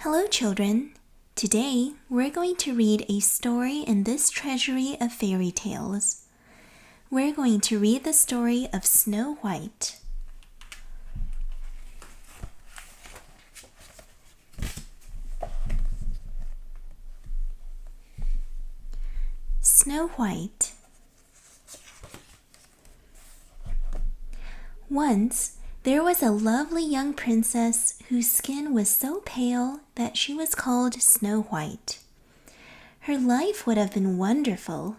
Hello, children. Today, we're going to read a story in this treasury of fairy tales. We're going to read the story of Snow White. Snow White. Once, there was a lovely young princess whose skin was so pale that she was called Snow White. Her life would have been wonderful,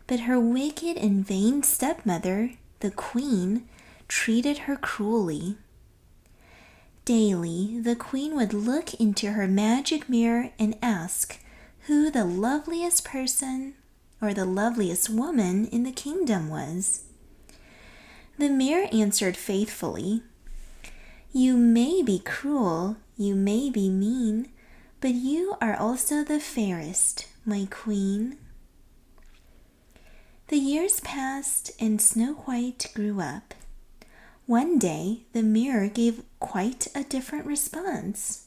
but her wicked and vain stepmother, the queen, treated her cruelly. Daily, the queen would look into her magic mirror and ask who the loveliest person or the loveliest woman in the kingdom was. The mirror answered faithfully, "You may be cruel, you may be mean, but you are also the fairest, my queen." The years passed and Snow White grew up. One day, the mirror gave quite a different response.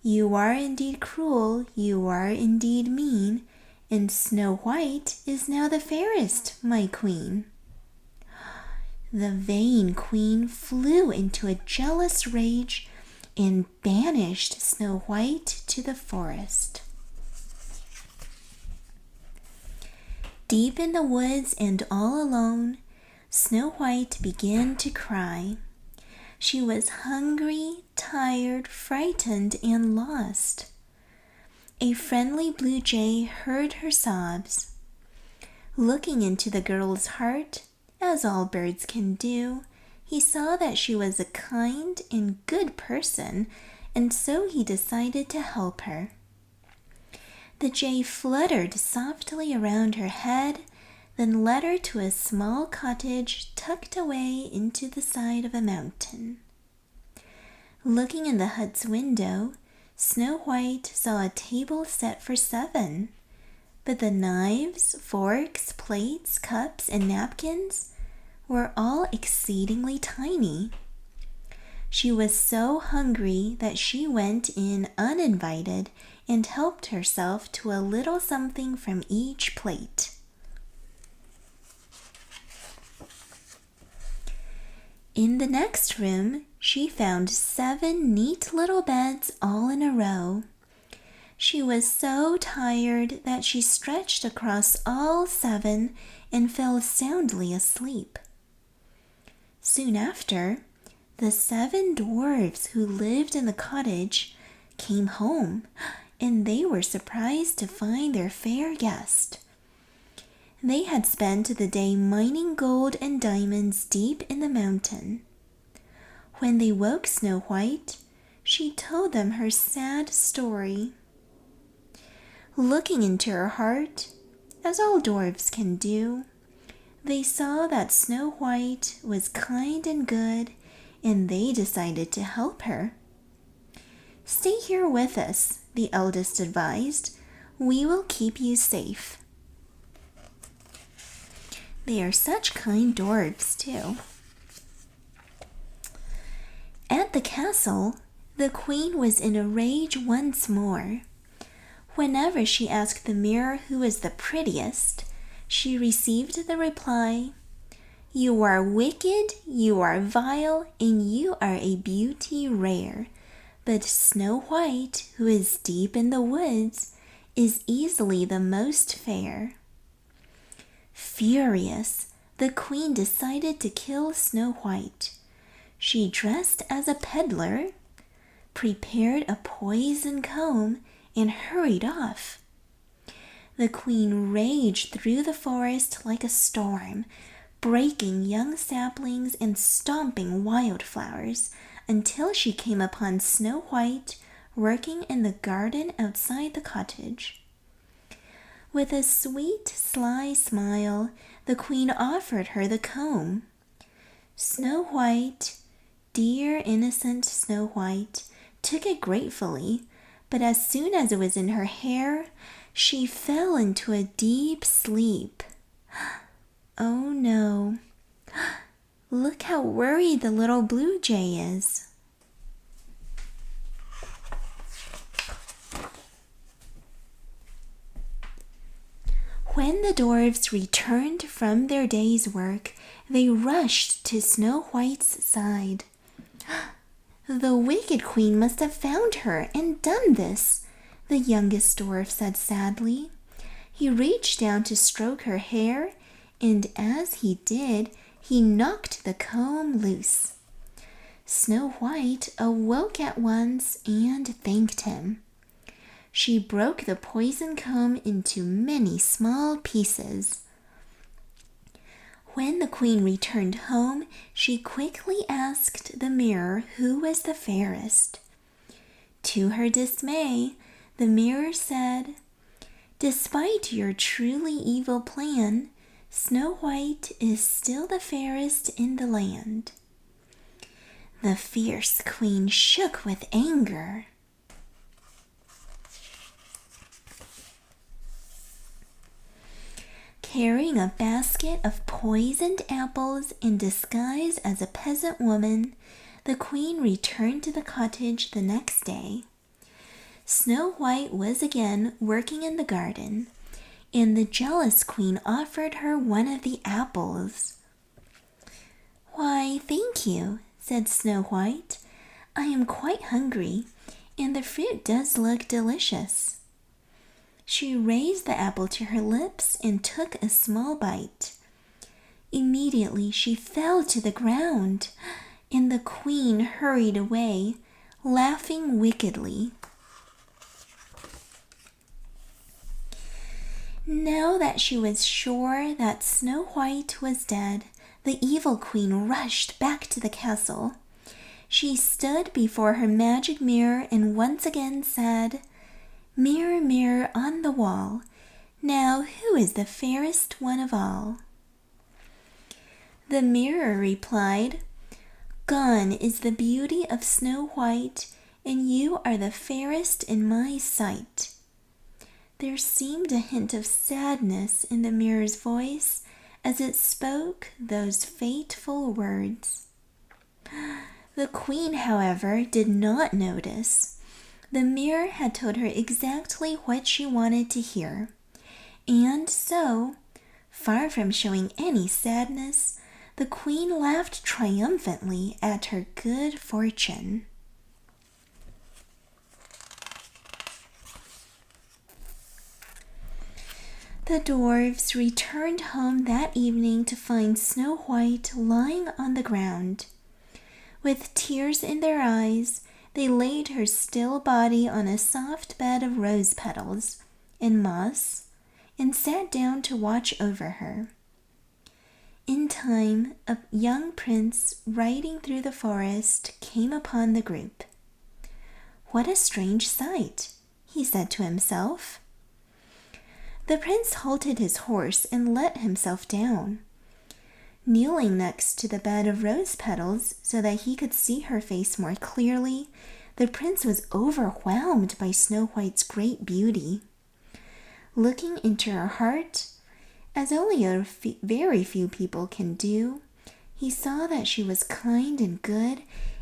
"You are indeed cruel, you are indeed mean, and Snow White is now the fairest, my queen." The vain queen flew into a jealous rage and banished Snow White to the forest. Deep in the woods and all alone, Snow White began to cry. She was hungry, tired, frightened, and lost. A friendly blue jay heard her sobs. Looking into the girl's heart, as all birds can do, he saw that she was a kind and good person, and so he decided to help her. The jay fluttered softly around her head, then led her to a small cottage tucked away into the side of a mountain. Looking in the hut's window, Snow White saw a table set for 7, but the knives, forks, plates, cups, and napkins were all exceedingly tiny. She was so hungry that she went in uninvited and helped herself to a little something from each plate. In the next room, she found 7 neat little beds all in a row. She was so tired that she stretched across all 7 and fell soundly asleep. Soon after, the 7 dwarfs who lived in the cottage came home, and they were surprised to find their fair guest. They had spent the day mining gold and diamonds deep in the mountain. When they woke Snow White, she told them her sad story. Looking into her heart, as all dwarfs can do, they saw that Snow White was kind and good, and they decided to help her. "Stay here with us," the eldest advised. "We will keep you safe." They are such kind dwarfs, too. At the castle, the queen was in a rage once more. Whenever she asked the mirror who was the prettiest, she received the reply, "You are wicked, you are vile, and you are a beauty rare. But Snow White, who is deep in the woods, is easily the most fair." Furious, the queen decided to kill Snow White. She dressed as a peddler, prepared a poison comb, and hurried off. The queen raged through the forest like a storm, breaking young saplings and stomping wildflowers until she came upon Snow White working in the garden outside the cottage. With a sweet, sly smile, the queen offered her the comb. Snow White, dear innocent Snow White, took it gratefully, but as soon as it was in her hair, she fell into a deep sleep. Oh no! Look how worried the little blue jay is. When the dwarfs returned from their day's work, they rushed to Snow White's side. The wicked queen must have found her and done this, the youngest dwarf said sadly. He reached down to stroke her hair, and as he did, he knocked the comb loose. Snow White awoke at once and thanked him. She broke the poison comb into many small pieces. When the queen returned home, she quickly asked the mirror who was the fairest. To her dismay, the mirror said, "Despite your truly evil plan, Snow White is still the fairest in the land." The fierce queen shook with anger. Carrying a basket of poisoned apples in disguise as a peasant woman, the queen returned to the cottage the next day. Snow White was again working in the garden, and the jealous queen offered her one of the apples. "Why, thank you," said Snow White. "I am quite hungry, and the fruit does look delicious." She raised the apple to her lips and took a small bite. Immediately she fell to the ground, and the queen hurried away, laughing wickedly. Now that she was sure that Snow White was dead, the evil queen rushed back to the castle. She stood before her magic mirror and once again said, "Mirror, mirror on the wall, now who is the fairest one of all?" The mirror replied, "Gone is the beauty of Snow White, and you are the fairest in my sight." There seemed a hint of sadness in the mirror's voice as it spoke those fateful words. The queen, however, did not notice. The mirror had told her exactly what she wanted to hear, and so, far from showing any sadness, the queen laughed triumphantly at her good fortune. The dwarfs returned home that evening to find Snow White lying on the ground. With tears in their eyes, they laid her still body on a soft bed of rose petals and moss and sat down to watch over her. In time, a young prince riding through the forest came upon the group. "What a strange sight," he said to himself. The prince halted his horse and let himself down. Kneeling next to the bed of rose petals so that he could see her face more clearly, the prince was overwhelmed by Snow White's great beauty. Looking into her heart, as only very few people can do, he saw that she was kind and good,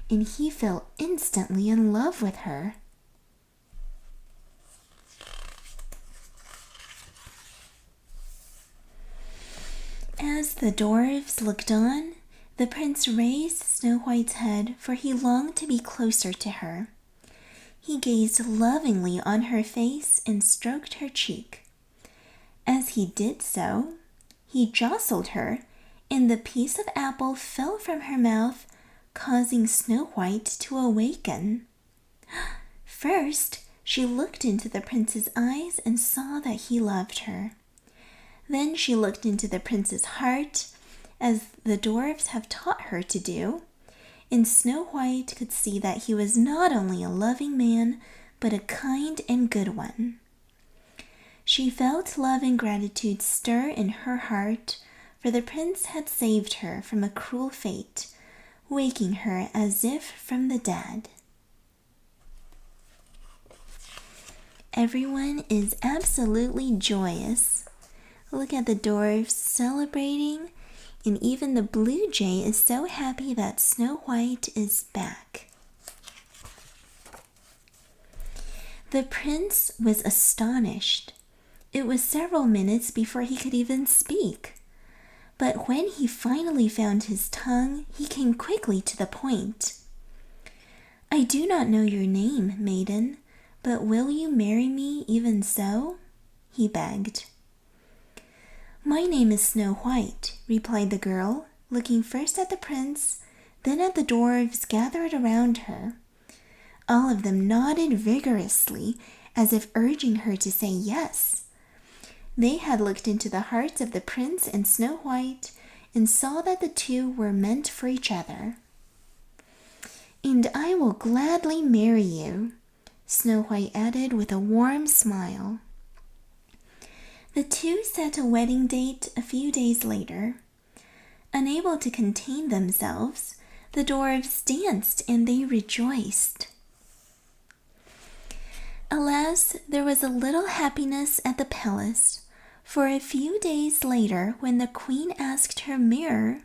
and he fell instantly in love with her. As the dwarfs looked on, the prince raised Snow White's head, for he longed to be closer to her. He gazed lovingly on her face and stroked her cheek. As he did so, he jostled her, and the piece of apple fell from her mouth, causing Snow White to awaken. First, she looked into the prince's eyes and saw that he loved her. Then she looked into the prince's heart, as the dwarfs have taught her to do, and Snow White could see that he was not only a loving man, but a kind and good one. She felt love and gratitude stir in her heart, for the prince had saved her from a cruel fate, waking her as if from the dead. Everyone is absolutely joyous. Look at the dwarfs celebrating, and even the blue jay is so happy that Snow White is back. The prince was astonished. It was several minutes before he could even speak. But when he finally found his tongue, he came quickly to the point. I do not know your name, maiden, but will you marry me even so? He begged. My name is Snow White, replied the girl, looking first at the prince, then at the dwarfs gathered around her. All of them nodded vigorously, as if urging her to say yes. They had looked into the hearts of the prince and Snow White and saw that the two were meant for each other. And I will gladly marry you, Snow White added with a warm smile. The two set a wedding date a few days later. Unable to contain themselves, the dwarfs danced and they rejoiced. Alas, there was a little happiness at the palace, for a few days later, when the queen asked her mirror,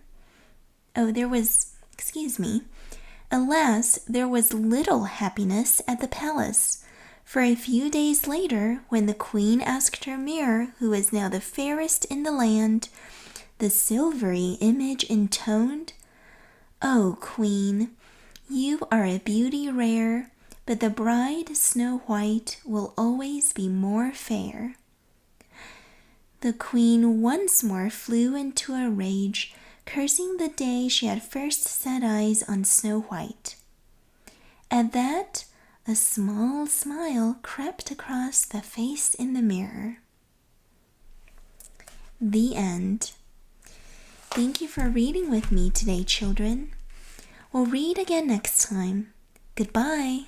Alas, there was little happiness at the palace, for a few days later, when the queen asked her mirror, who was now the fairest in the land, the silvery image intoned, O queen, you are a beauty rare, but the bride, Snow White, will always be more fair. The queen once more flew into a rage, cursing the day she had first set eyes on Snow White. At that, a small smile crept across the face in the mirror. The end. Thank you for reading with me today, children. We'll read again next time. Goodbye.